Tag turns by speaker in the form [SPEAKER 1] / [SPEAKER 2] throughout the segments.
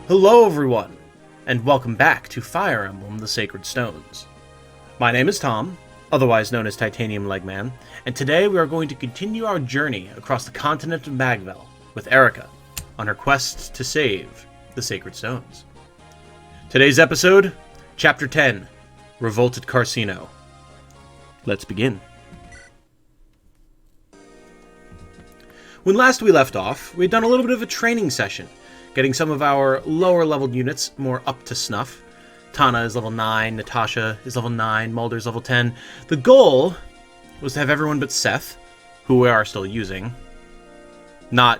[SPEAKER 1] Hello everyone, and welcome back to Fire Emblem, the Sacred Stones. My name is Tom, otherwise known as Titanium Legman, and today we are going to continue our journey across the continent of Magvel with Eirika on her quest to save the Sacred Stones. Today's episode, Chapter 10, Revolt at Carsino. Let's begin. When last we left off, we had done a little bit of a training session, getting some of our lower leveled units more up to snuff. Tana is level 9, Natasha is level 9, Mulder is level 10. The goal was to have everyone but Seth, who we are still using. Not,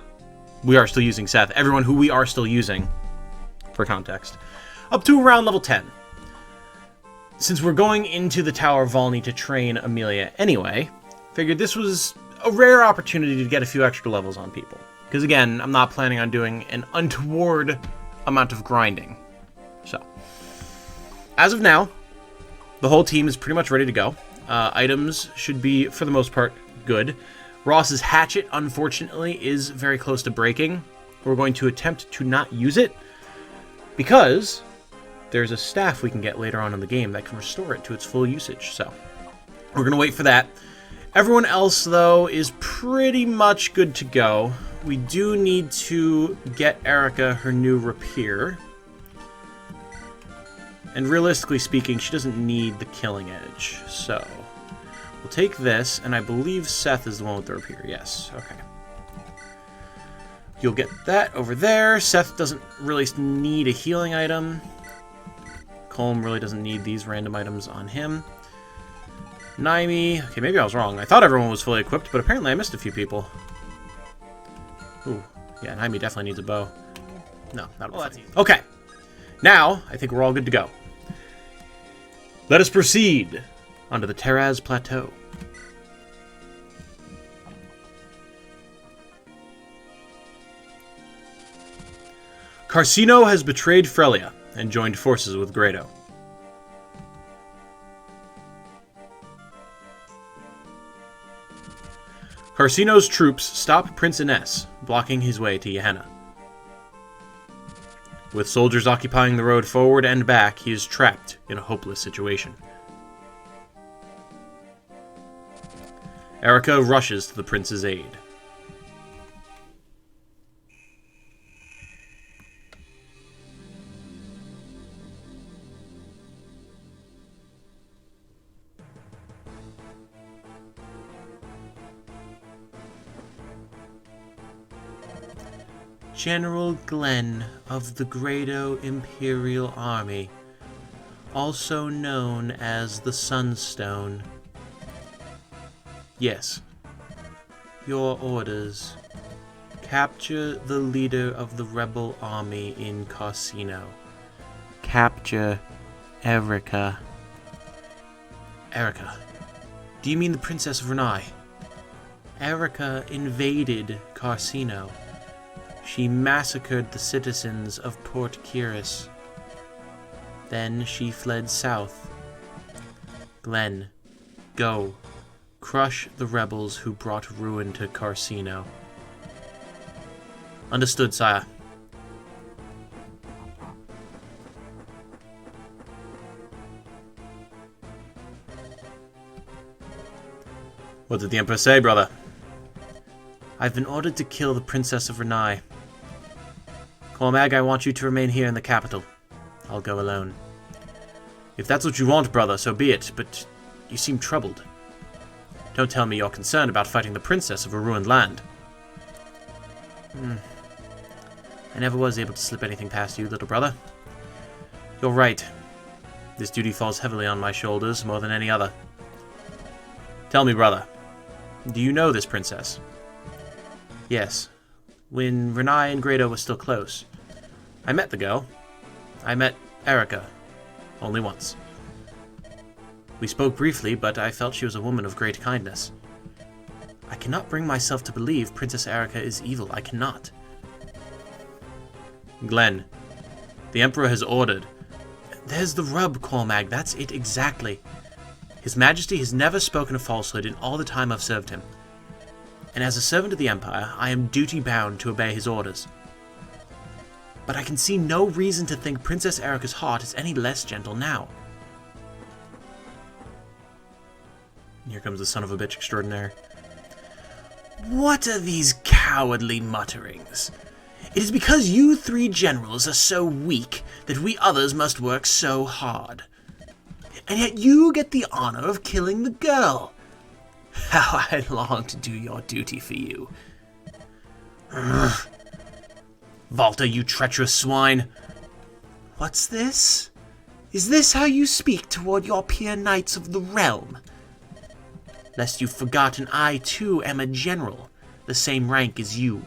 [SPEAKER 1] we are still using Seth, everyone who we are still using, for context, up to around level 10. Since we're going into the Tower of Volney to train Amelia anyway, figured this was a rare opportunity to get a few extra levels on people. Because again, I'm not planning on doing an untoward amount of grinding. So, as of now, the whole team is pretty much ready to go. Items should be, for the most part, good. Ross's hatchet, unfortunately, is very close to breaking. We're going to attempt to not use it, because there's a staff we can get later on in the game that can restore it to its full usage. So, we're going to wait for that. Everyone else, though, is pretty much good to go. We do need to get Eirika her new rapier. And realistically speaking, she doesn't need the killing edge. So, we'll take this, and I believe Seth is the one with the rapier. Yes, okay. You'll get that over there. Seth doesn't really need a healing item. Colm really doesn't need these random items on him. Naimi, okay, maybe I was wrong. I thought everyone was fully equipped, but apparently I missed a few people. Ooh, yeah, Naimi definitely needs a bow. No, not a bow. Okay, now I think we're all good to go. Let us proceed onto the Teraz Plateau. Carsino has betrayed Frelia and joined forces with Grado. Carsino's troops stop Prince Ines, blocking his way to Gehenna. With soldiers occupying the road forward and back, he is trapped in a hopeless situation. Eirika rushes to the prince's aid. General Glenn of the Grado Imperial Army, also known as the Sunstone. Yes. Your orders. Capture the leader of the rebel army in Carsino. Capture Eirika. Eirika? Do you mean the Princess of Renais? Eirika invaded Carsino. She massacred the citizens of Port Kiris. Then she fled south. Glenn, go. Crush the rebels who brought ruin to Carsino. Understood, sire. What did the Emperor say, brother? I've been ordered to kill the Princess of Renais. Cormag, I want you to remain here in the capital. I'll go alone. If that's what you want, brother, so be it, but you seem troubled. Don't tell me you're concerned about fighting the princess of a ruined land. I never was able to slip anything past you, little brother. You're right. This duty falls heavily on my shoulders, more than any other. Tell me, brother, do you know this princess? Yes. When Renais and Grado were still close. I met the girl. I met Eirika. Only once. We spoke briefly, but I felt she was a woman of great kindness. I cannot bring myself to believe Princess Eirika is evil. I cannot. Glenn, the Emperor has ordered. There's the rub, Cormag. That's it exactly. His Majesty has never spoken a falsehood in all the time I've served him. And as a servant of the Empire, I am duty-bound to obey his orders. but I can see no reason to think Princess Eirika's heart is any less gentle now. Here comes the son of a bitch extraordinaire. What are these cowardly mutterings? It is because you 3 generals are so weak that we others must work so hard. And yet you get the honor of killing the girl. How I long to do your duty for you. Ugh. Walter, you treacherous swine. What's this? Is this how you speak toward your peer knights of the realm? Lest you've forgotten, I too am a general, the same rank as you.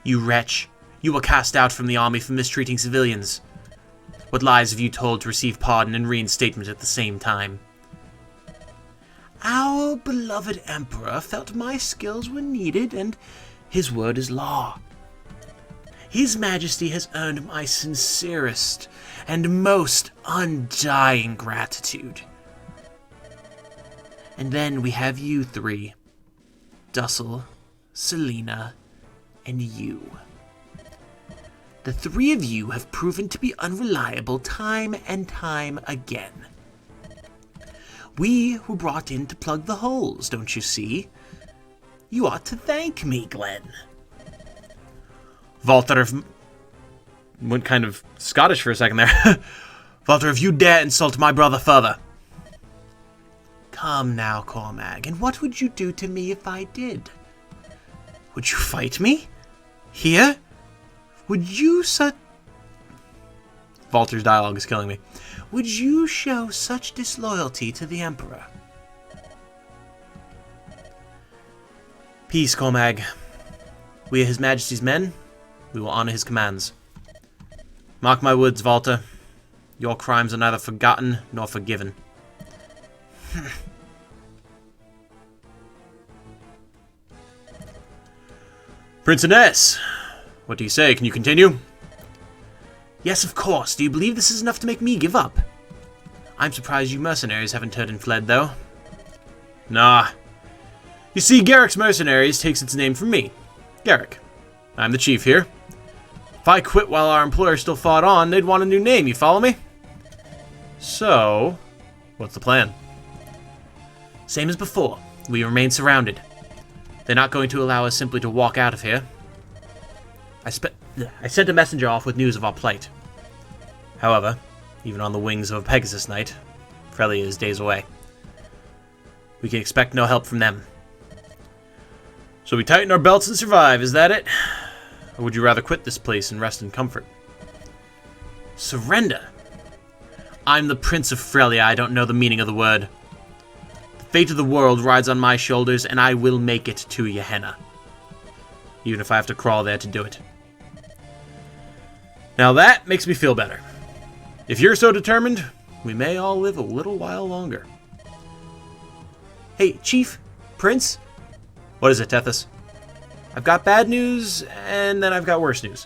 [SPEAKER 1] You wretch, you were cast out from the army for mistreating civilians. What lies have you told to receive pardon and reinstatement at the same time? Our beloved emperor felt my skills were needed, and his word is law. His Majesty has earned my sincerest and most undying gratitude. And then we have you 3. Dussel, Selena, and you. The 3 of you have proven to be unreliable time and time again. We were brought in to plug the holes, don't you see? You ought to thank me, Glenn. Walter, went kind of Scottish for a second there. Walter, if you dare insult my brother further. Come now, Cormag, and what would you do to me if I did? Would you fight me? Here? Would you Walter's dialogue is killing me. Would you show such disloyalty to the Emperor? Peace, Cormag. We are His Majesty's men. We will honor his commands. Mark my words, Walter. Your crimes are neither forgotten nor forgiven. Prince Renais, what do you say? Can you continue? Yes, of course. Do you believe this is enough to make me give up? I'm surprised you mercenaries haven't turned and fled, though. Nah. You see, Garrick's Mercenaries takes its name from me. Garrick. I'm the chief here. If I quit while our employer still fought on, they'd want a new name, you follow me? So, what's the plan? Same as before. We remain surrounded. They're not going to allow us simply to walk out of here. I sent a messenger off with news of our plight. However, even on the wings of a Pegasus Knight, Frelia is days away. We can expect no help from them. So we tighten our belts and survive, is that it? Or would you rather quit this place and rest in comfort? Surrender? I'm the Prince of Frelia, I don't know the meaning of the word. The fate of the world rides on my shoulders, and I will make it to Gehenna. Even if I have to crawl there to do it. Now that makes me feel better. If you're so determined, we may all live a little while longer. Hey, Chief, Prince? What is it, Tethys? I've got bad news, and then I've got worse news.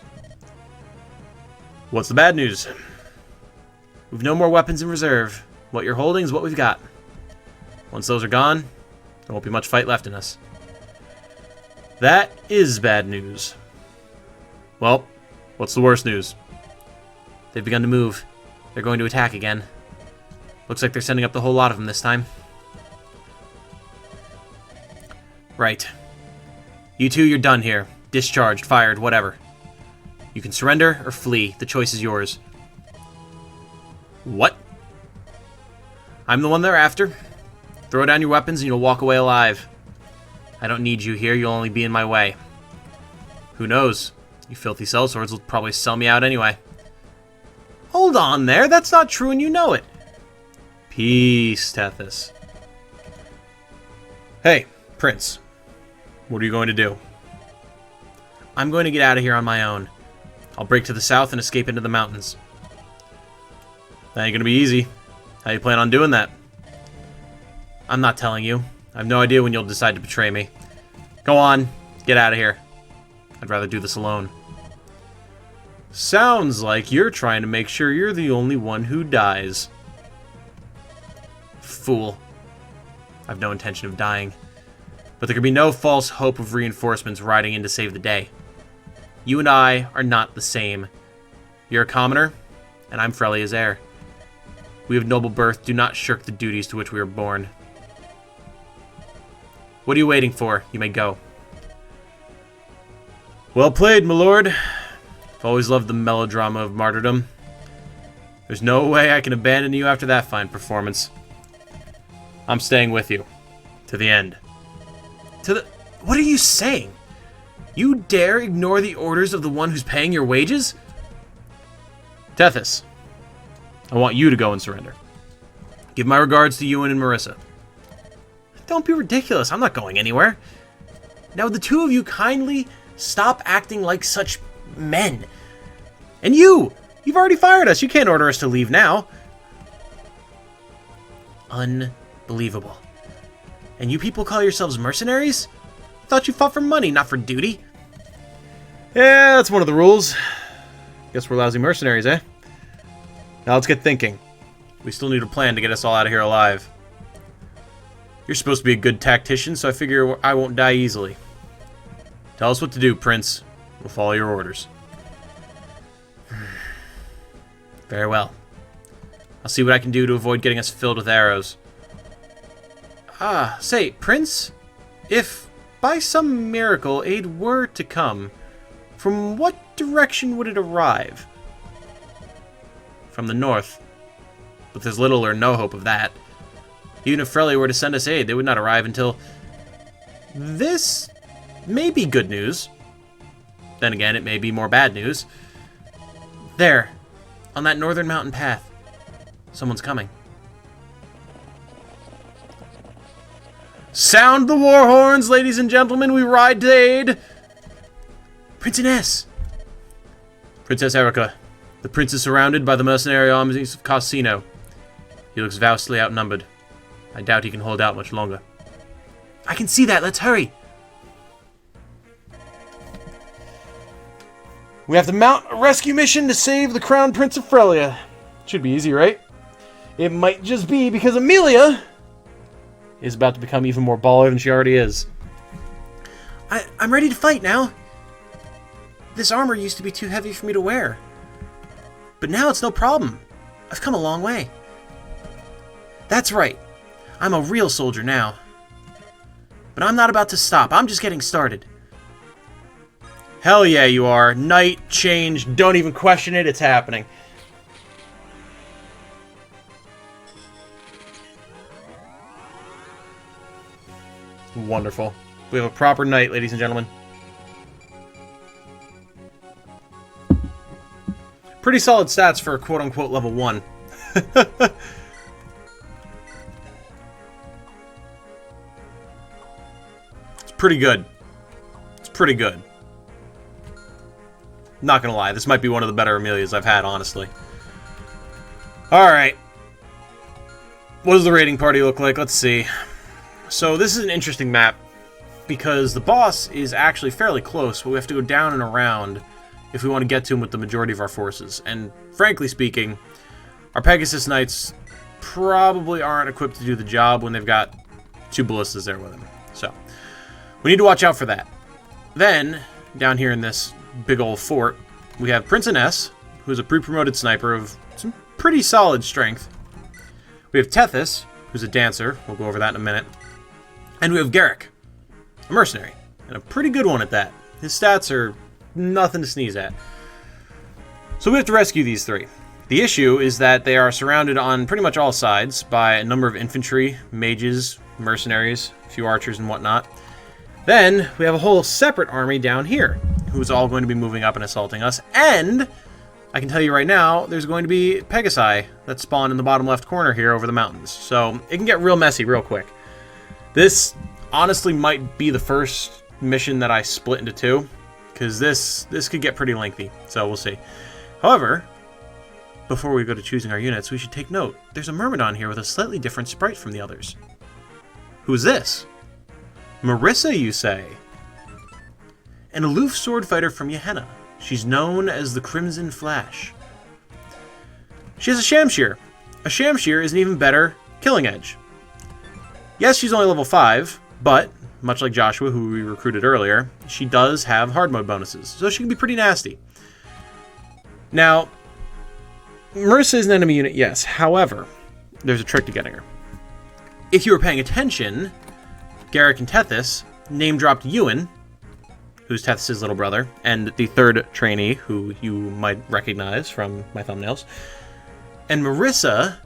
[SPEAKER 1] What's the bad news? We've no more weapons in reserve. What you're holding is what we've got. Once those are gone, there won't be much fight left in us. That is bad news. Well, what's the worst news? They've begun to move. They're going to attack again. Looks like they're sending up the whole lot of them this time. Right. You two, you're done here. Discharged, fired, whatever. You can surrender or flee. The choice is yours. What? I'm the one they're after. Throw down your weapons and you'll walk away alive. I don't need you here. You'll only be in my way. Who knows? You filthy sellswords will probably sell me out anyway. Hold on there. That's not true and you know it. Peace, Tethys. Hey, Prince. What are you going to do? I'm going to get out of here on my own. I'll break to the south and escape into the mountains. That ain't gonna be easy. How you plan on doing that? I'm not telling you. I have no idea when you'll decide to betray me. Go on, get out of here. I'd rather do this alone. Sounds like you're trying to make sure you're the only one who dies. Fool. I've no intention of dying. But there can be no false hope of reinforcements riding in to save the day. You and I are not the same. You're a commoner, and I'm Frelia's heir. We of noble birth do not shirk the duties to which we were born. What are you waiting for? You may go. Well played, my lord. I've always loved the melodrama of martyrdom. There's no way I can abandon you after that fine performance. I'm staying with you. To the end. What are you saying? You dare ignore the orders of the one who's paying your wages? Tethys, I want you to go and surrender. Give my regards to Ewan and Marissa. Don't be ridiculous. I'm not going anywhere. Now, would the two of you kindly stop acting like such men? And you've already fired us. You can't order us to leave now. Unbelievable. And you people call yourselves mercenaries? I thought you fought for money, not for duty. Yeah, that's one of the rules. Guess we're lousy mercenaries, eh? Now let's get thinking. We still need a plan to get us all out of here alive. You're supposed to be a good tactician, so I figure I won't die easily. Tell us what to do, Prince. We'll follow your orders. Very well. I'll see what I can do to avoid getting us filled with arrows. Say, Prince, if by some miracle aid were to come, from what direction would it arrive? From the north. But there's little or no hope of that. Even if Frelia were to send us aid, they would not arrive until... This may be good news. Then again, it may be more bad news. There, on that northern mountain path, someone's coming. Sound the war horns, ladies and gentlemen, we ride to aid! Princess! Princess Eirika. The prince is surrounded by the mercenary armies of Carsino. He looks vastly outnumbered. I doubt he can hold out much longer. I can see that, let's hurry! We have to mount a rescue mission to save the Crown Prince of Frelia. Should be easy, right? It might just be because Amelia is about to become even more baller than she already is. I'm ready to fight now. This armor used to be too heavy for me to wear. But now it's no problem. I've come a long way. That's right. I'm a real soldier now. But I'm not about to stop. I'm just getting started. Hell yeah, you are. Knight, change, don't even question it. It's happening. Wonderful. We have a proper knight, ladies and gentlemen. Pretty solid stats for quote-unquote level 1. It's pretty good. It's pretty good. Not gonna lie, this might be one of the better Amelias I've had, honestly. Alright. What does the raiding party look like? Let's see. So this is an interesting map, because the boss is actually fairly close, but we have to go down and around if we want to get to him with the majority of our forces. And frankly speaking, our Pegasus Knights probably aren't equipped to do the job when they've got 2 ballistas there with them. So, we need to watch out for that. Then, down here in this big old fort, we have Prince Renais, who's a pre-promoted sniper of some pretty solid strength. We have Tethys, who's a dancer. We'll go over that in a minute. And we have Garrick, a mercenary, and a pretty good one at that. His stats are nothing to sneeze at. So we have to rescue these 3. The issue is that they are surrounded on pretty much all sides by a number of infantry, mages, mercenaries, a few archers and whatnot. Then we have a whole separate army down here, who's all going to be moving up and assaulting us. And I can tell you right now, there's going to be Pegasi that spawn in the bottom left corner here over the mountains. So it can get real messy real quick. This honestly might be the first mission that I split into 2, because this could get pretty lengthy, so we'll see. However, before we go to choosing our units, we should take note. There's a Myrmidon here with a slightly different sprite from the others. Who's this? Marissa, you say? An aloof sword fighter from Gehenna. She's known as the Crimson Flash. She has a Shamshir. A Shamshir is an even better killing edge. Yes, she's only level 5, but much like Joshua, who we recruited earlier, she does have hard mode bonuses, so she can be pretty nasty. Now, Marissa is an enemy unit, yes. However, there's a trick to getting her. If you were paying attention, Garrick and Tethys name-dropped Ewan, who's Tethys' little brother, and the third trainee, who you might recognize from my thumbnails. And Marissa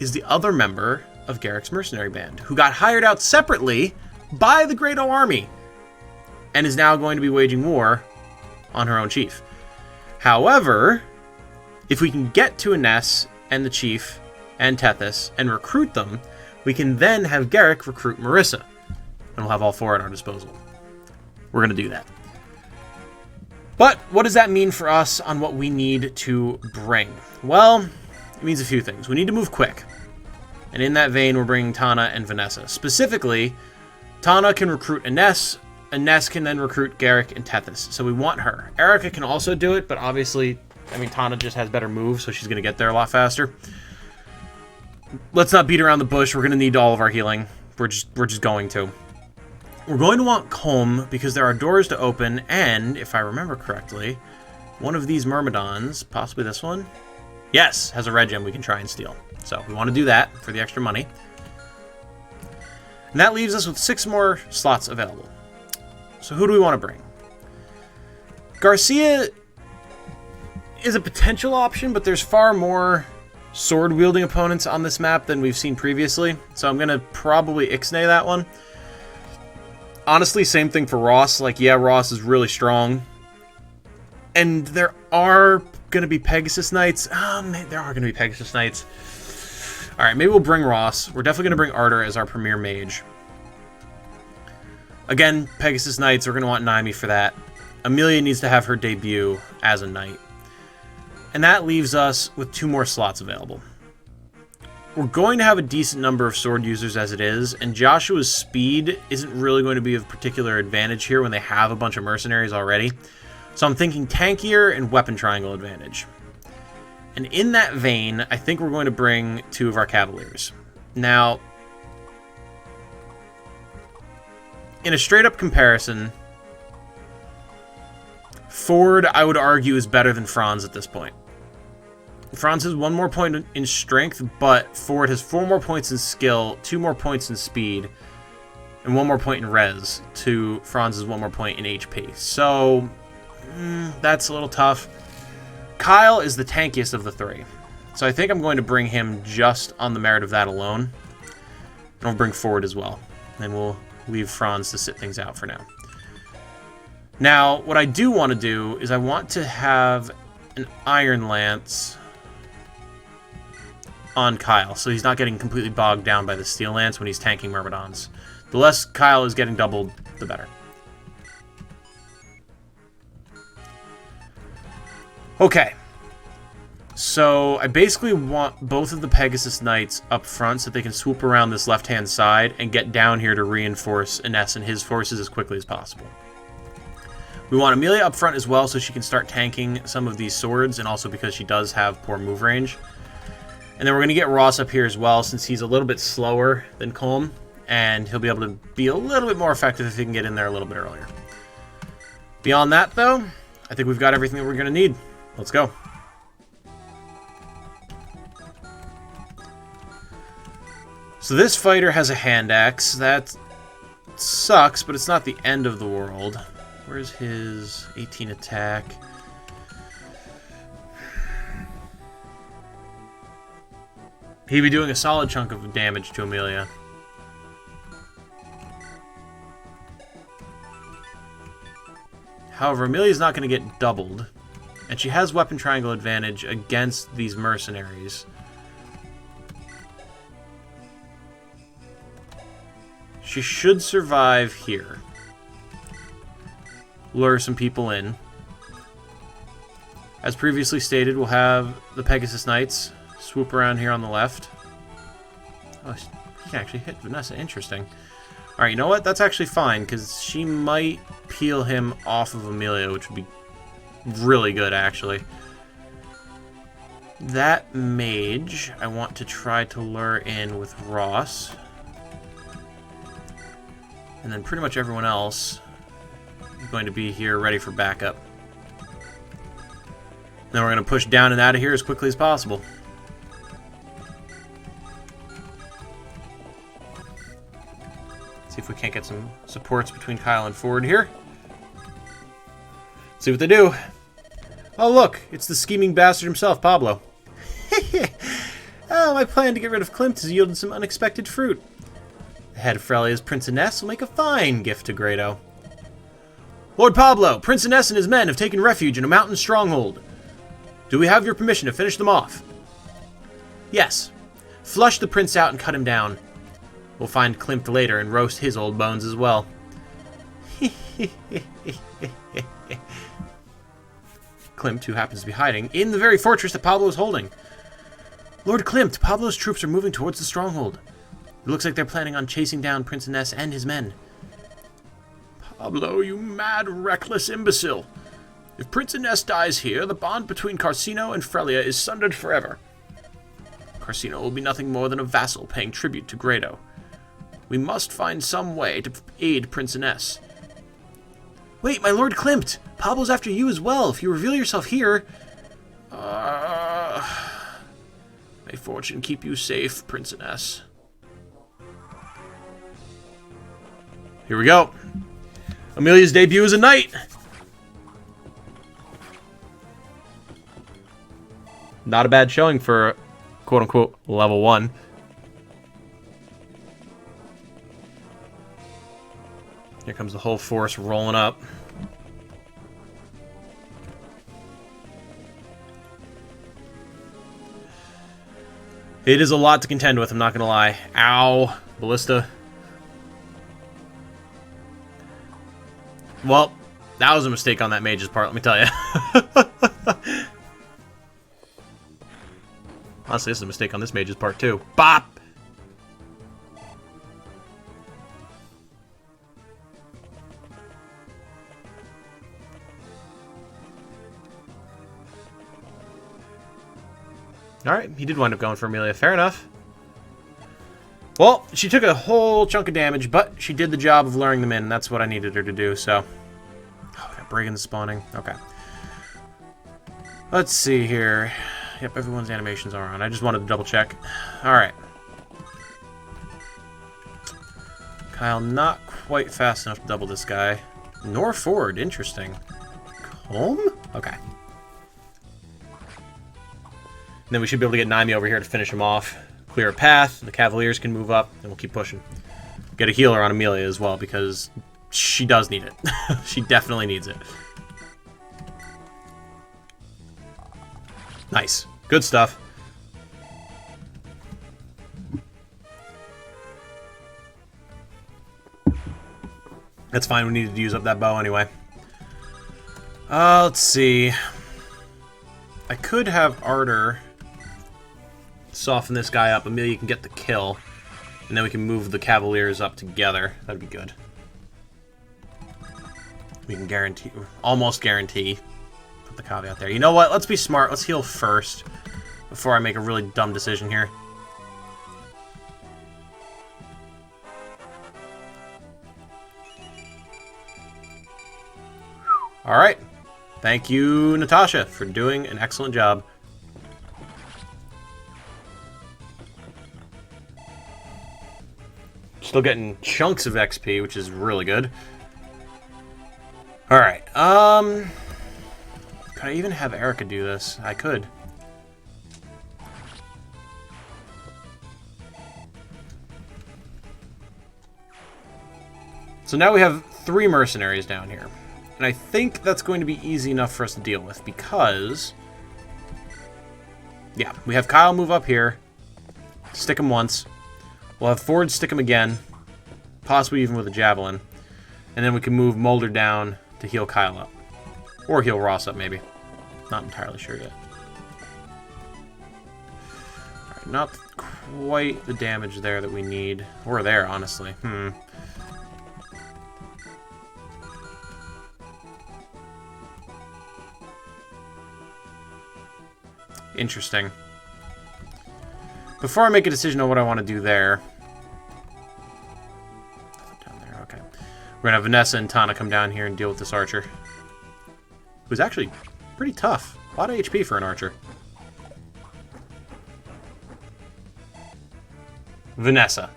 [SPEAKER 1] is the other member of Garrick's mercenary band, who got hired out separately by the Great O Army, and is now going to be waging war on her own chief. Wehowever, if we can get to Ines and the chief and Tethys and recruit them, we can then have Garrick recruit Marissa, and we'll have all four at our disposal. We're going to do that. But what does that mean for us on what we need to bring? Well, it means a few things. We need to move quick. And in that vein, we're bringing Tana and Vanessa. Specifically, Tana can recruit Ines. Ines can then recruit Garrick and Tethys. So we want her. Eirika can also do it, but obviously, I mean, Tana just has better moves, so she's going to get there a lot faster. Let's not beat around the bush. We're going to need all of our healing. We're just going to. We're going to want Colm because there are doors to open, and if I remember correctly, one of these Myrmidons, possibly this one, yes, has a red gem we can try and steal. So we want to do that for the extra money. And that leaves us with 6 more slots available. So who do we want to bring? Garcia is a potential option, but there's far more sword-wielding opponents on this map than we've seen previously. So I'm going to probably ixnay that one. Honestly, same thing for Ross. Like, yeah, Ross is really strong. And there are going to be Pegasus Knights. There are going to be Pegasus Knights. Alright, maybe we'll bring Ross. We're definitely going to bring Ardor as our premier mage. Again, Pegasus Knights, we're going to want Naimi for that. Amelia needs to have her debut as a knight. And that leaves us with 2 more slots available. We're going to have a decent number of sword users as it is, and Joshua's speed isn't really going to be of particular advantage here when they have a bunch of mercenaries already. So I'm thinking tankier and weapon triangle advantage. And in that vein, I think we're going to bring 2 of our cavaliers. Now, in a straight-up comparison, Ford, I would argue, is better than Franz at this point. Franz has 1 more point in strength, but Ford has 4 more points in skill, 2 more points in speed, and 1 more point in res to Franz's 1 more point in HP. So, that's a little tough. Kyle is the tankiest of the 3. So I think I'm going to bring him just on the merit of that alone. And we'll bring Ford as well. And we'll leave Franz to sit things out for now. Now, what I do want to do is I want to have an Iron Lance on Kyle, so he's not getting completely bogged down by the Steel Lance when he's tanking Myrmidons. The less Kyle is getting doubled, the better. Okay. So I basically want both of the Pegasus Knights up front so that they can swoop around this left-hand side and get down here to reinforce Ines and his forces as quickly as possible. We want Amelia up front as well so she can start tanking some of these swords, and also because she does have poor move range. And then we're going to get Ross up here as well, since he's a little bit slower than Colm, and he'll be able to be a little bit more effective if he can get in there a little bit earlier. Beyond that, though, I think we've got everything that we're going to need. Let's go. So this fighter has a hand axe. That sucks, but it's not the end of the world. Where's his 18 attack? He'd be doing a solid chunk of damage to Amelia. However, Amelia's not going to get doubled. And she has weapon triangle advantage against these mercenaries. She should survive here. Lure some people in. As previously stated, we'll have the Pegasus Knights swoop around here on the left. Oh, he can actually hit Vanessa. Interesting. Alright, you know what? That's actually fine, because she might peel him off of Amelia, which would be really good, actually. That mage, I want to try to lure in with Ross. And then pretty much everyone else is going to be here ready for backup. Then we're going to push down and out of here as quickly as possible. See if we can't get some supports between Kyle and Ford here. See what they do. Oh, look, it's the scheming bastard himself, Pablo. Oh, my plan to get rid of Klimt has yielded some unexpected fruit. The head of Frelia's Prince Ines will make a fine gift to Grado. Lord Pablo, Prince Ines and his men have taken refuge in a mountain stronghold. Do we have your permission to finish them off? Yes. Flush the prince out and cut him down. We'll find Klimt later and roast his old bones as well. Klimt, who happens to be hiding in the very fortress that Pablo is holding. Lord Klimt, Pablo's troops are moving towards the stronghold. It looks like they're planning on chasing down Prince Ines and his men. Pablo, you mad, reckless imbecile. If Prince Ines dies here, the bond between Carcino and Frelia is sundered forever. Carcino will be nothing more than a vassal paying tribute to Grado. We must find some way to aid Prince Ines. Wait, my Lord Klimt! Pablo's after you as well. If you reveal yourself here... May fortune keep you safe, Prince Ines. Here we go. Amelia's debut as a knight. Not a bad showing for quote-unquote level 1. Here comes the whole force rolling up. It is a lot to contend with, I'm not gonna lie. Ow. Ballista. Well, that was a mistake on that mage's part, let me tell you. Honestly, this is a mistake on this mage's part, too. Bop! Alright, he did wind up going for Amelia. Fair enough. Well, she took a whole chunk of damage, but she did the job of luring them in. That's what I needed her to do, so... Oh, got brigands spawning. Okay. Let's see here. Yep, everyone's animations are on. I just wanted to double check. Alright. Kyle, not quite fast enough to double this guy. Nor Ford, interesting. Home? Okay. And then we should be able to get Naimi over here to finish him off. Clear a path, the Cavaliers can move up, and we'll keep pushing. Get a healer on Amelia as well, because she does need it. She definitely needs it. Nice. Good stuff. That's fine, we needed to use up that bow anyway. Let's see. I could have Ardor soften this guy up. Amelia can get the kill. And then we can move the Cavaliers up together. That'd be good. We can guarantee, almost guarantee. Put the caveat there. You know what? Let's be smart. Let's heal first. Before I make a really dumb decision here. Alright. Thank you, Natasha, for doing an excellent job. Still getting chunks of XP, which is really good. Alright, could I even have Eirika do this? I could. So now we have 3 mercenaries down here. And I think that's going to be easy enough for us to deal with, because... yeah, we have Kyle move up here. Stick him once. We'll have Ford stick him again. Possibly even with a javelin. And then we can move Mulder down to heal Kyle up. Or heal Ross up, maybe. Not entirely sure yet. Alright, not quite the damage there that we need. Or there, honestly. Interesting. Before I make a decision on what I want to do there... down there, okay. We're gonna have Vanessa and Tana come down here and deal with this archer. Who's actually pretty tough. A lot of HP for an archer. Vanessa.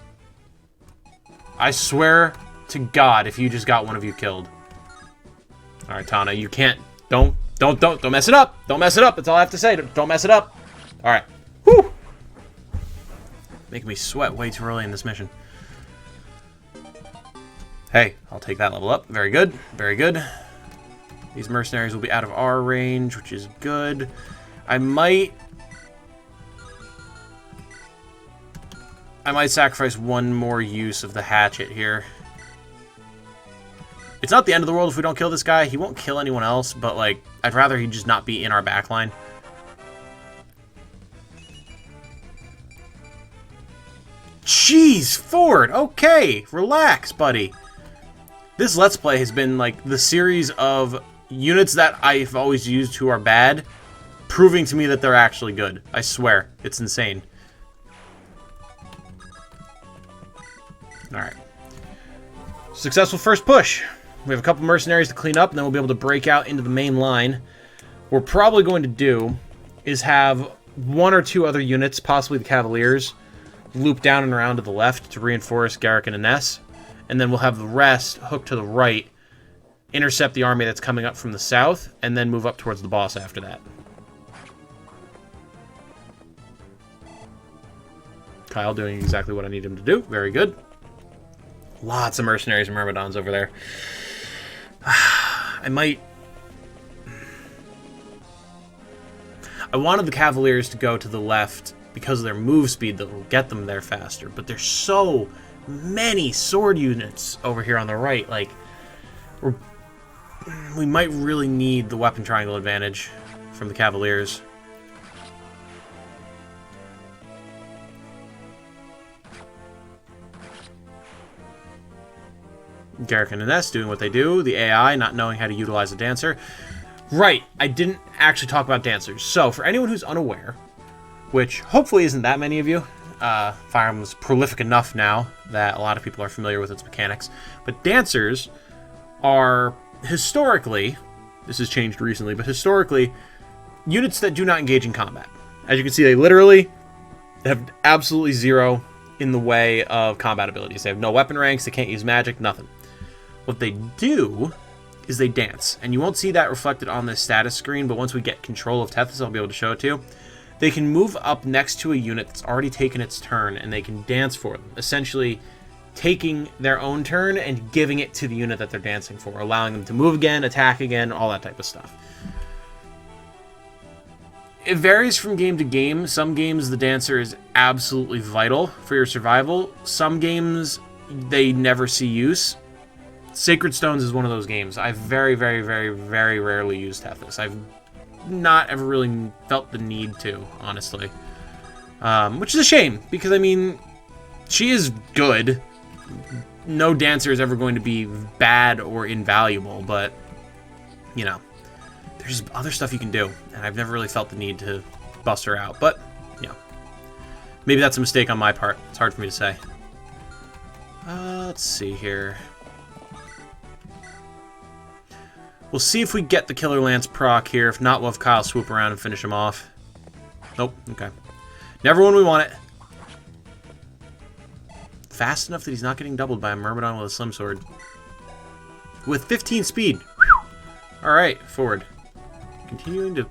[SPEAKER 1] I swear to God if you just got one of you killed. Alright, Tana, you can't... Don't mess it up! Don't mess it up! That's all I have to say. Don't mess it up! Alright. Whew! Making me sweat way too early in this mission. Hey, I'll take that level up. Very good. Very good. These mercenaries will be out of our range, which is good. I might sacrifice one more use of the hatchet here. It's not the end of the world if we don't kill this guy. He won't kill anyone else, but, like, I'd rather he just not be in our backline. Jeez, Ford! Okay, relax, buddy. This Let's Play has been, like, the series of units that I've always used who are bad, proving to me that they're actually good. I swear. It's insane. Alright. Successful first push. We have a couple mercenaries to clean up, and then we'll be able to break out into the main line. What we're probably going to do is have one or two other units, possibly the Cavaliers, loop down and around to the left to reinforce Eirika and Renais, and then we'll have the rest hook to the right, intercept the army that's coming up from the south, and then move up towards the boss after that. Kyle doing exactly what I need him to do. Very good. Lots of mercenaries and myrmidons over there. I wanted the Cavaliers to go to the left because of their move speed that will get them there faster, but there's so many sword units over here on the right. Like, we might really need the weapon triangle advantage from the Cavaliers. Eirika and Renais doing what they do. The AI not knowing how to utilize a dancer. Right, I didn't actually talk about dancers. So, for anyone who's unaware, which hopefully isn't that many of you, Fire Emblem is prolific enough now that a lot of people are familiar with its mechanics. But dancers are historically, this has changed recently, but historically, units that do not engage in combat. As you can see, they literally have absolutely zero in the way of combat abilities. They have no weapon ranks, they can't use magic, nothing. What they do is they dance, and you won't see that reflected on this status screen, but once we get control of Tethys, I'll be able to show it to you. They can move up next to a unit that's already taken its turn, and they can dance for them, essentially taking their own turn and giving it to the unit that they're dancing for, allowing them to move again, attack again, all that type of stuff. It varies from game to game. Some games, the dancer is absolutely vital for your survival. Some games, they never see use. Sacred Stones is one of those games. I've very, very, very, very rarely used Tethys. I've not ever really felt the need to, honestly. Which is a shame, because, I mean, she is good. No dancer is ever going to be bad or invaluable, but, you know, there's other stuff you can do, and I've never really felt the need to bust her out, but, you know, maybe that's a mistake on my part. It's hard for me to say. Let's see here. We'll see if we get the Killer Lance proc here. If not, we'll have Kyle swoop around and finish him off. Nope, okay. Never when we want it. Fast enough that he's not getting doubled by a Myrmidon with a Slim Sword. With 15 speed. Alright, forward. Continuing to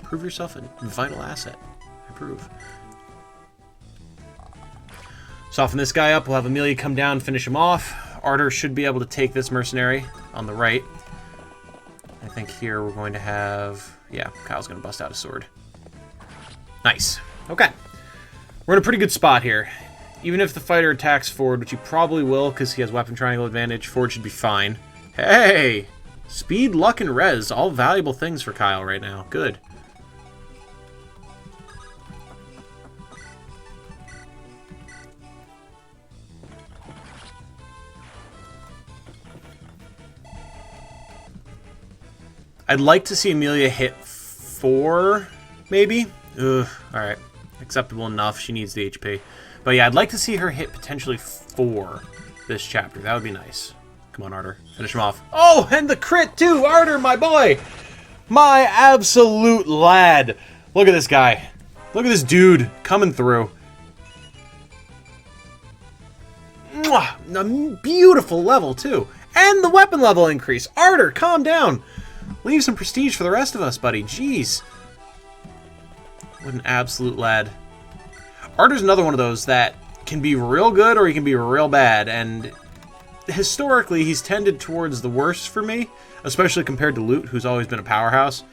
[SPEAKER 1] prove yourself a vital asset. I approve. Soften this guy up. We'll have Amelia come down and finish him off. Arter should be able to take this mercenary on the right. I think here we're going to have... Yeah, Kyle's going to bust out a sword. Nice. Okay. We're in a pretty good spot here. Even if the fighter attacks Ford, which he probably will because he has weapon triangle advantage, Ford should be fine. Hey! Speed, luck, and res. All valuable things for Kyle right now. Good. I'd like to see Amelia hit 4, maybe? Ugh, alright. Acceptable enough. She needs the HP. But yeah, I'd like to see her hit potentially 4 this chapter. That would be nice. Come on, Arter. Finish him off. Oh, and the crit, too! Arter, my boy! My absolute lad! Look at this guy. Look at this dude coming through. Mwah! A beautiful level, too. And the weapon level increase. Arter, calm down. Leave some prestige for the rest of us, buddy. Jeez. What an absolute lad. Arter's another one of those that can be real good or he can be real bad. And historically, he's tended towards the worst for me. Especially compared to Lute, who's always been a powerhouse.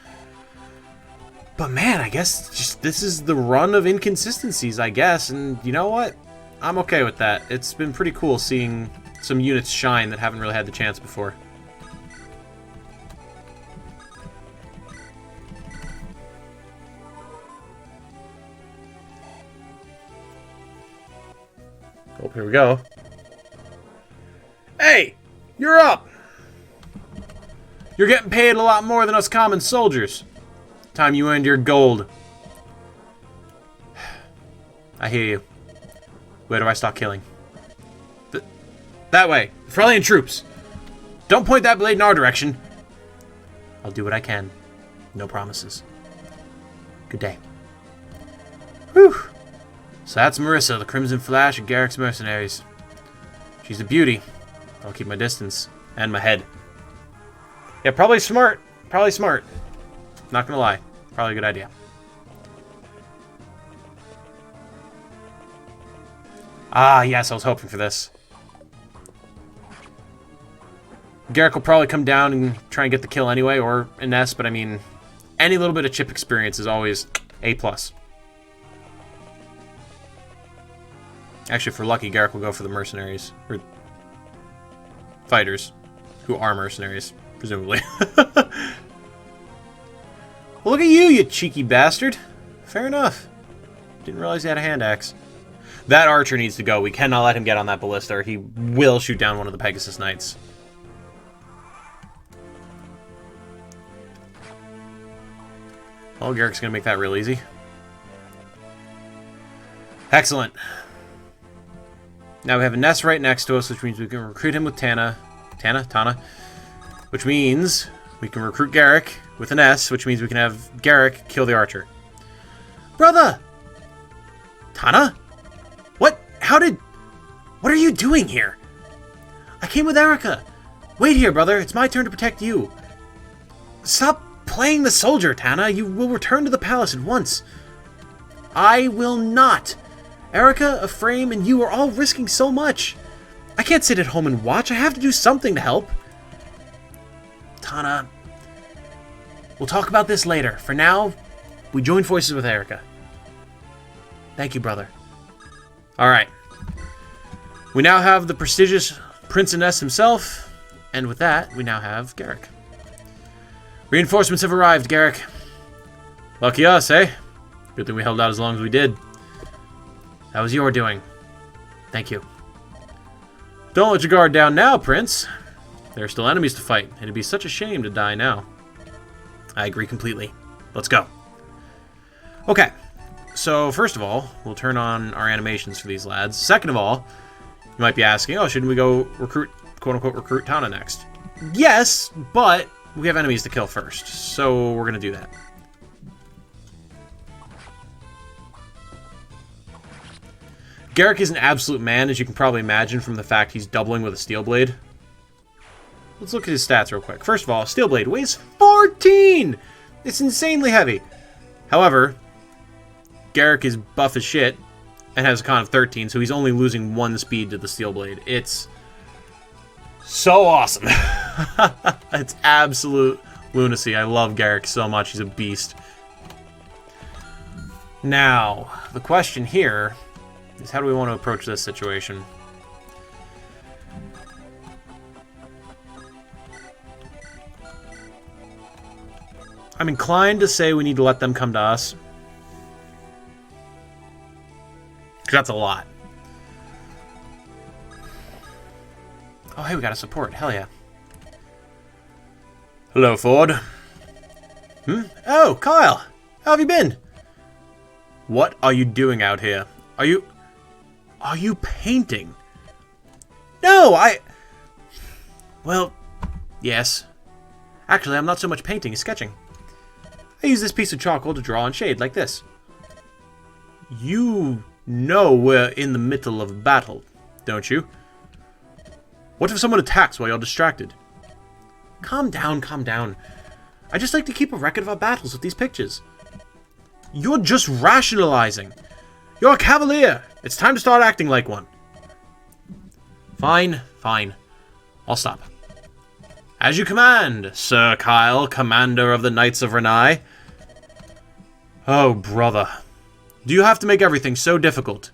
[SPEAKER 1] But man, I guess just this is the run of inconsistencies, I guess. And you know what? I'm okay with that. It's been pretty cool seeing some units shine that haven't really had the chance before. Oh, here we go. Hey! You're up! You're getting paid a lot more than us common soldiers. Time you earned your gold. I hear you. Where do I start killing? That way. Frelian troops. Don't point that blade in our direction. I'll do what I can. No promises. Good day. Whew. So that's Marissa, the Crimson Flash, and Garrick's mercenaries. She's a beauty. I'll keep my distance. And my head. Yeah, probably smart. Probably smart. Not gonna lie. Probably a good idea. Ah, yes, I was hoping for this. Garrick will probably come down and try and get the kill anyway, or Ines, but I mean, any little bit of chip experience is always A+. Actually, if we're lucky, Garrick will go for the mercenaries. Or fighters, who are mercenaries, presumably. Well, look at you, you cheeky bastard. Fair enough. Didn't realize he had a hand axe. That archer needs to go. We cannot let him get on that ballista, or he will shoot down one of the Pegasus Knights. Oh, Garrick's going to make that real easy. Excellent. Now we have a nest right next to us, which means we can recruit him with Tana, which means we can recruit Garrick with an S, which means we can have Garrick kill the archer. Brother! Tana? What? What are you doing here? I came with Eirika. Wait here, brother. It's my turn to protect you. Stop playing the soldier, Tana. You will return to the palace at once. I will not. Eirika, Ephraim, and you are all risking so much. I can't sit at home and watch. I have to do something to help. Tana, we'll talk about this later. For now, we join forces with Eirika. Thank you, brother. Alright. We now have the prestigious Prince Ines himself, and with that, we now have Garrick. Reinforcements have arrived, Garrick. Lucky us, eh? Good thing we held out as long as we did. That was your doing. Thank you. Don't let your guard down now, Prince. There are still enemies to fight. It'd be such a shame to die now. I agree completely. Let's go. Okay. So, first of all, we'll turn on our animations for these lads. Second of all, you might be asking, oh, shouldn't we go recruit, quote-unquote, recruit Tana next? Yes, but we have enemies to kill first, so we're going to do that. Garrick is an absolute man, as you can probably imagine from the fact he's doubling with a steel blade. Let's look at his stats real quick. First of all, steel blade weighs 14! It's insanely heavy. However, Garrick is buff as shit and has a con of 13, so he's only losing 1 speed to the steel blade. It's so awesome. It's absolute lunacy. I love Garrick so much. He's a beast. Now, the question here is how do we want to approach this situation? I'm inclined to say we need to let them come to us. Because that's a lot. Oh, hey, we got a support. Hell yeah. Hello, Ford. Oh, Kyle. How have you been? What are you doing out here? Are you painting? No, Well, yes. Actually, I'm not so much painting as sketching. I use this piece of charcoal to draw on shade like this. You know we're in the middle of a battle, don't you? What if someone attacks while you're distracted? Calm down, calm down. I just like to keep a record of our battles with these pictures. You're just rationalizing. You're a cavalier. It's time to start acting like one. Fine, fine. I'll stop. As you command, Sir Kyle, commander of the Knights of Renais. Oh, brother. Do you have to make everything so difficult?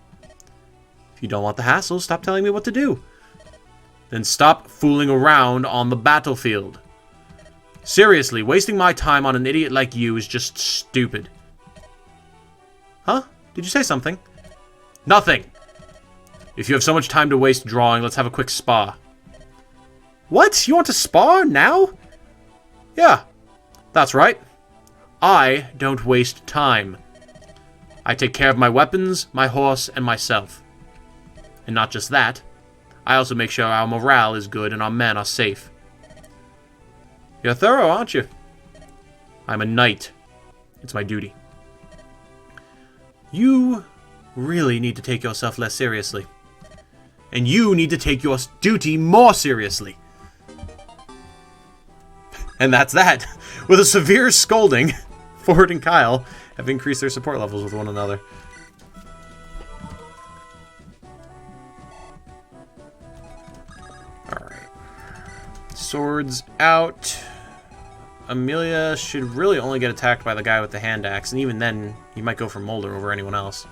[SPEAKER 1] If you don't want the hassle, stop telling me what to do. Then stop fooling around on the battlefield. Seriously, wasting my time on an idiot like you is just stupid. Huh? Did you say something? Nothing. If you have so much time to waste drawing, let's have a quick spar. What? You want to spar now? Yeah, that's right. I don't waste time. I take care of my weapons, my horse, and myself. And not just that, I also make sure our morale is good and our men are safe. You're thorough, aren't you? I'm a knight. It's my duty. You really need to take yourself less seriously. And you need to take your duty more seriously. And that's that. With a severe scolding, Ford and Kyle have increased their support levels with one another. Alright. Swords out. Amelia should really only get attacked by the guy with the hand axe, and even then, he might go for Mulder over anyone else.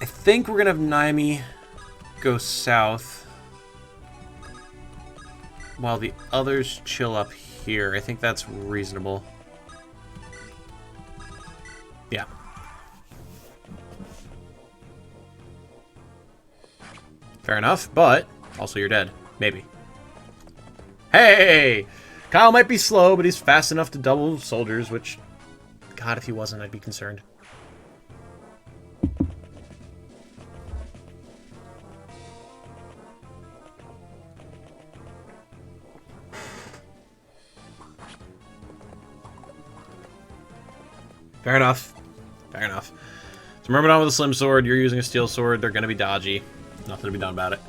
[SPEAKER 1] I think we're gonna have Naomi go south, while the others chill up here. I think that's reasonable. Yeah. Fair enough, but also you're dead. Maybe. Hey! Kyle might be slow, but he's fast enough to double soldiers, which... God, if he wasn't, I'd be concerned. Fair enough. Fair enough. So Myrmidon with a slim sword, you're using a steel sword, they're gonna be dodgy. Nothing to be done about it.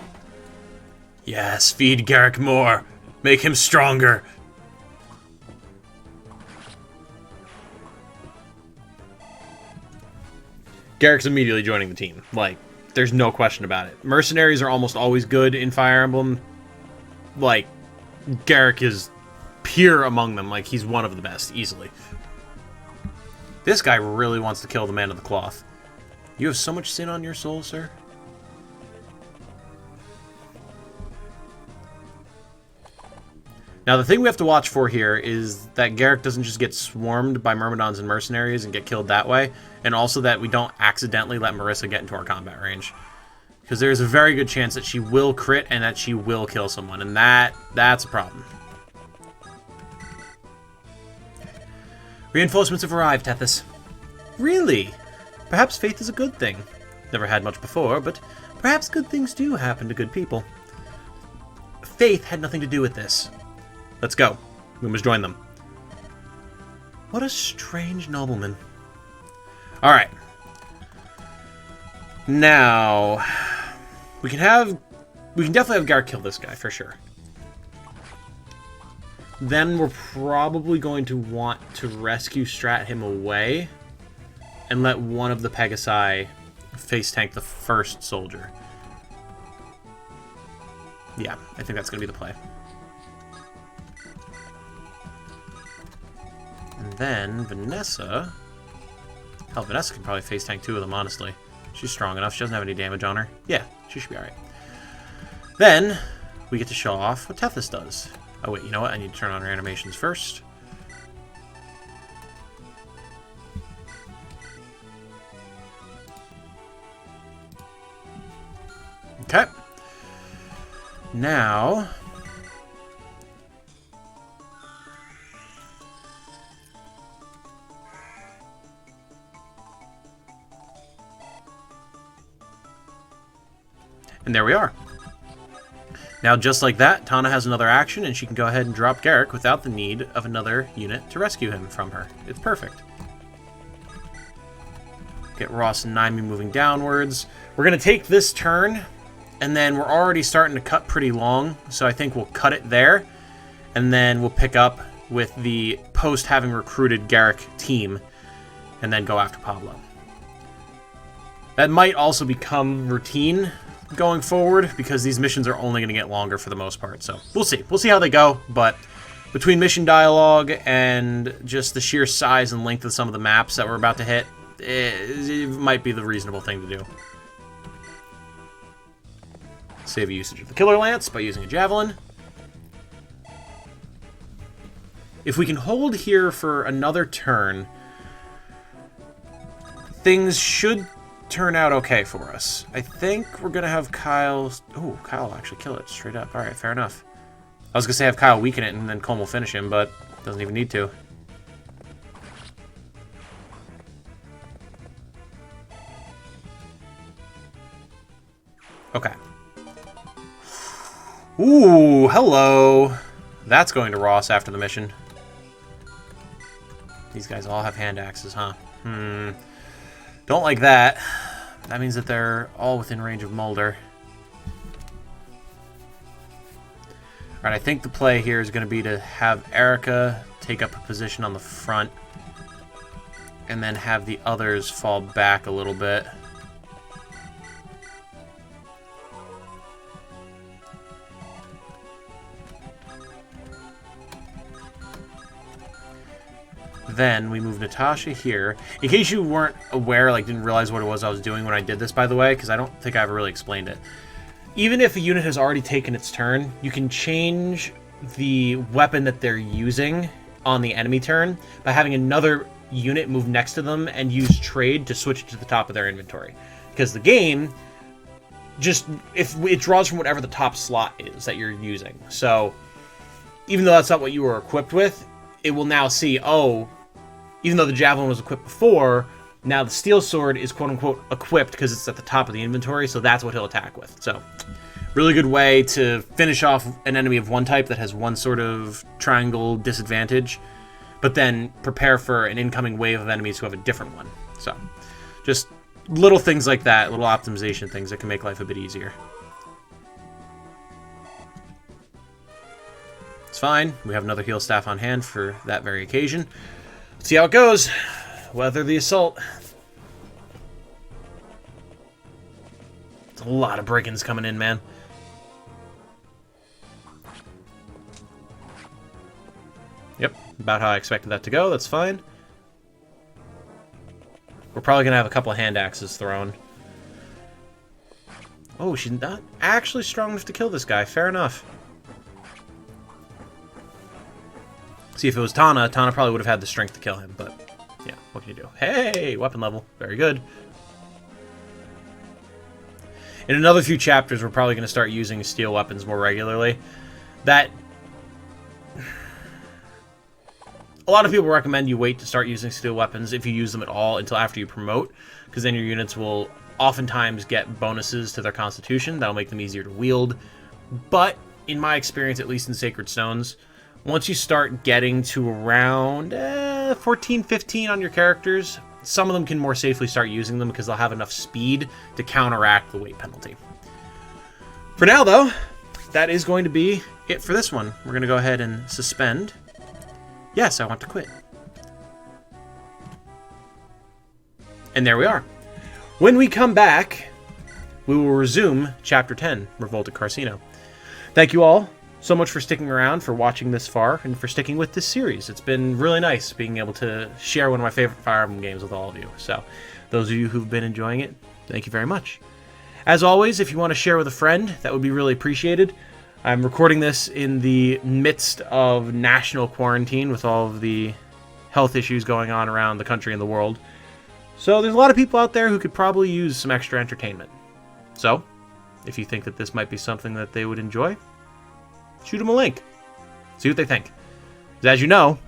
[SPEAKER 1] Yes, feed Garrick more. Make him stronger. Garrick's immediately joining the team. Like, there's no question about it. Mercenaries are almost always good in Fire Emblem. Like, Garrick is pure among them. Like, he's one of the best, easily. This guy really wants to kill the man of the cloth. You have so much sin on your soul, sir. Now, the thing we have to watch for here is that Garrick doesn't just get swarmed by Myrmidons and mercenaries and get killed that way, and also that we don't accidentally let Marissa get into our combat range. Because there's a very good chance that she will crit and that she will kill someone, and that's a problem. Reinforcements have arrived, Tethys. Really? Perhaps faith is a good thing. Never had much before, but perhaps good things do happen to good people. Faith had nothing to do with this. Let's go. We must join them. What a strange nobleman. Alright. Now, we can definitely have Garrick kill this guy, for sure. Then we're probably going to want to rescue Strat him away and let one of the Pegasi face tank the first soldier. Yeah, I think that's going to be the play. And then Vanessa... Hell, Vanessa can probably face tank two of them, honestly. She's strong enough. She doesn't have any damage on her. Yeah, she should be alright. Then, we get to show off what Tethys does. Oh wait, you know what? I need to turn on her animations first. Okay. Now... and there we are. Now, just like that, Tana has another action, and she can go ahead and drop Garrick without the need of another unit to rescue him from her. It's perfect. Get Ross and Naimi moving downwards. We're going to take this turn, and then we're already starting to cut pretty long, so I think we'll cut it there, and then we'll pick up with the post-having recruited Garrick team, and then go after Pablo. That might also become routine going forward, because these missions are only going to get longer for the most part, so we'll see. We'll see how they go, but between mission dialogue and just the sheer size and length of some of the maps that we're about to hit, it might be the reasonable thing to do. Save a usage of the Killer Lance by using a Javelin. If we can hold here for another turn, things should turn out okay for us. I think we're going to have Kyle... Oh, Kyle will actually kill it straight up. Alright, fair enough. I was going to say have Kyle weaken it and then Colm will finish him, but doesn't even need to. Okay. Ooh, hello. That's going to Ross after the mission. These guys all have hand axes, huh? Don't like that. That means that they're all within range of Mulder. Alright, I think the play here is going to be to have Eirika take up a position on the front, and then have the others fall back a little bit. Then we move Natasha here. In case you weren't aware, like didn't realize what it was I was doing when I did this, by the way, because I don't think I ever really explained it. Even if a unit has already taken its turn, you can change the weapon that they're using on the enemy turn by having another unit move next to them and use trade to switch it to the top of their inventory. Because the game just, if it draws from whatever the top slot is that you're using. So even though that's not what you were equipped with, it will now see, oh, even though the Javelin was equipped before, now the Steel Sword is quote-unquote equipped because it's at the top of the inventory, so that's what he'll attack with. So, really good way to finish off an enemy of one type that has one sort of triangle disadvantage, but then prepare for an incoming wave of enemies who have a different one. So, just little things like that, little optimization things that can make life a bit easier. It's fine. We have another heal staff on hand for that very occasion. Let's see how it goes. Weather the assault. It's a lot of brigands coming in, man. Yep, about how I expected that to go. That's fine. We're probably going to have a couple of hand axes thrown. Oh, she's not actually strong enough to kill this guy. Fair enough. See, if it was Tana, Tana probably would have had the strength to kill him, but yeah, what can you do? Hey, weapon level. Very good. In another few chapters, we're probably going to start using steel weapons more regularly. A lot of people recommend you wait to start using steel weapons, if you use them at all, until after you promote, because then your units will oftentimes get bonuses to their constitution. That'll make them easier to wield. But, in my experience, at least in Sacred Stones, once you start getting to around 14, 15 on your characters, some of them can more safely start using them because they'll have enough speed to counteract the weight penalty. For now, though, that is going to be it for this one. We're going to go ahead and suspend. Yes, I want to quit. And there we are. When we come back, we will resume Chapter 10, Revolt at Carcino. Thank you all so much for sticking around, for watching this far, and for sticking with this series. It's been really nice being able to share one of my favorite Fire Emblem games with all of you. So, those of you who've been enjoying it, thank you very much. As always, if you want to share with a friend, that would be really appreciated. I'm recording this in the midst of national quarantine with all of the health issues going on around the country and the world. So, there's a lot of people out there who could probably use some extra entertainment. So, if you think that this might be something that they would enjoy, shoot them a link. See what they think. As you know,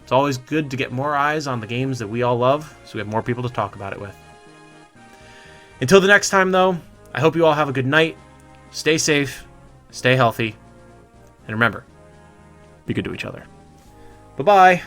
[SPEAKER 1] it's always good to get more eyes on the games that we all love, so we have more people to talk about it with. Until the next time, though, I hope you all have a good night, stay safe, stay healthy, and remember, be good to each other. Bye-bye.